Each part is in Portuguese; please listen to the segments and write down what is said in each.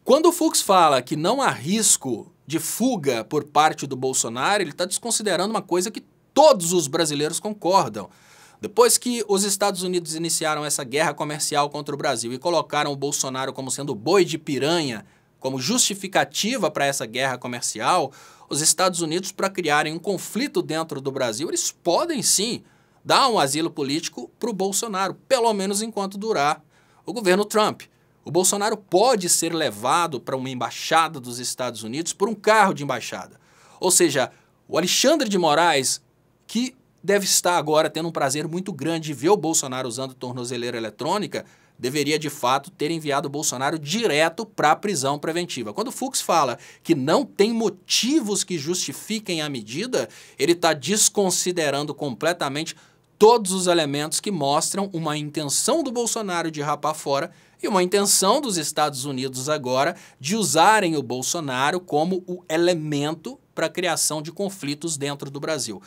Quando o Fux fala que não há risco de fuga por parte do Bolsonaro, ele está desconsiderando uma coisa que todos os brasileiros concordam. Depois que os Estados Unidos iniciaram essa guerra comercial contra o Brasil e colocaram o Bolsonaro como sendo boi de piranha, como justificativa para essa guerra comercial, os Estados Unidos, para criarem um conflito dentro do Brasil, eles podem sim dar um asilo político para o Bolsonaro, pelo menos enquanto durar o governo Trump. O Bolsonaro pode ser levado para uma embaixada dos Estados Unidos por um carro de embaixada. Ou seja, o Alexandre de Moraes, que deve estar agora tendo um prazer muito grande de ver o Bolsonaro usando tornozeleira eletrônica, deveria de fato ter enviado o Bolsonaro direto para a prisão preventiva. Quando o Fux fala que não tem motivos que justifiquem a medida, ele está desconsiderando completamente todos os elementos que mostram uma intenção do Bolsonaro de rapar fora e uma intenção dos Estados Unidos agora de usarem o Bolsonaro como o elemento para a criação de conflitos dentro do Brasil.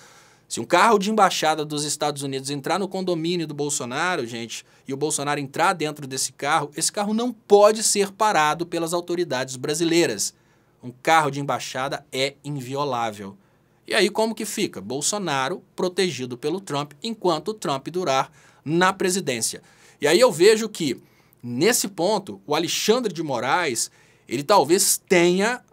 Se um carro de embaixada dos Estados Unidos entrar no condomínio do Bolsonaro, gente, e o Bolsonaro entrar dentro desse carro, esse carro não pode ser parado pelas autoridades brasileiras. Um carro de embaixada é inviolável. E aí como que fica? Bolsonaro protegido pelo Trump enquanto o Trump durar na presidência. E aí eu vejo que, nesse ponto, o Alexandre de Moraes, ele talvez tenha,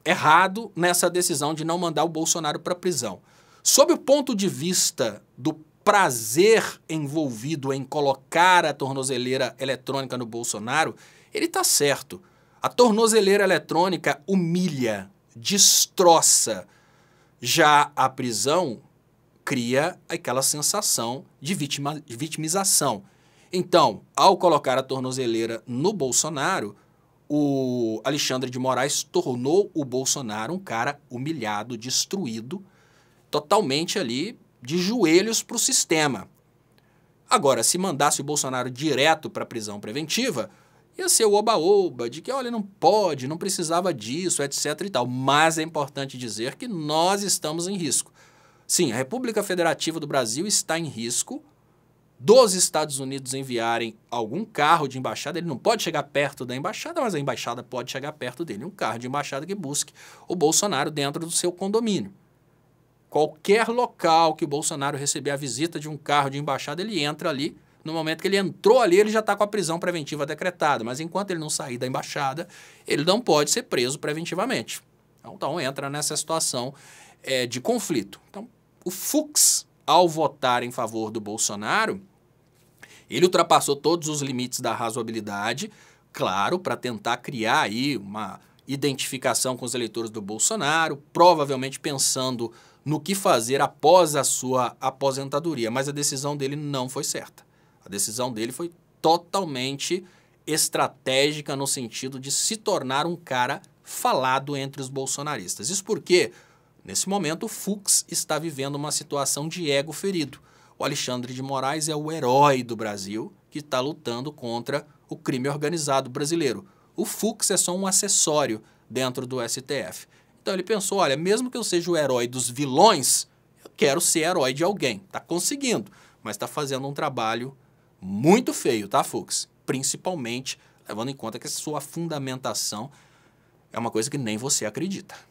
errado nessa decisão de não mandar o Bolsonaro para a prisão. Sob o ponto de vista do prazer envolvido em colocar a tornozeleira eletrônica no Bolsonaro, ele está certo. A tornozeleira eletrônica humilha, destroça. Já a prisão cria aquela sensação de vitimização. Então, ao colocar a tornozeleira no Bolsonaro, o Alexandre de Moraes tornou o Bolsonaro um cara humilhado, destruído, totalmente ali de joelhos para o sistema. Agora, se mandasse o Bolsonaro direto para a prisão preventiva, ia ser o oba-oba de que, olha, não pode, não precisava disso, etc e tal. Mas é importante dizer que nós estamos em risco. Sim, a República Federativa do Brasil está em risco dos Estados Unidos enviarem algum carro de embaixada. Ele não pode chegar perto da embaixada, mas a embaixada pode chegar perto dele. Um carro de embaixada que busque o Bolsonaro dentro do seu condomínio. Qualquer local que o Bolsonaro receber a visita de um carro de embaixada, ele entra ali. No momento que ele entrou ali, ele já está com a prisão preventiva decretada. Mas enquanto ele não sair da embaixada, ele não pode ser preso preventivamente. Então entra nessa situação de conflito. Então, o Fux, ao votar em favor do Bolsonaro, ele ultrapassou todos os limites da razoabilidade, claro, para tentar criar aí uma identificação com os eleitores do Bolsonaro, provavelmente pensando no que fazer após a sua aposentadoria, mas a decisão dele não foi certa. A decisão dele foi totalmente estratégica no sentido de se tornar um cara falado entre os bolsonaristas. Isso porque, nesse momento, o Fux está vivendo uma situação de ego ferido. O Alexandre de Moraes é o herói do Brasil que está lutando contra o crime organizado brasileiro. O Fux é só um acessório dentro do STF. Então ele pensou, olha, mesmo que eu seja o herói dos vilões, eu quero ser herói de alguém. Está conseguindo, mas está fazendo um trabalho muito feio, tá, Fux? Principalmente levando em conta que a sua fundamentação é uma coisa que nem você acredita.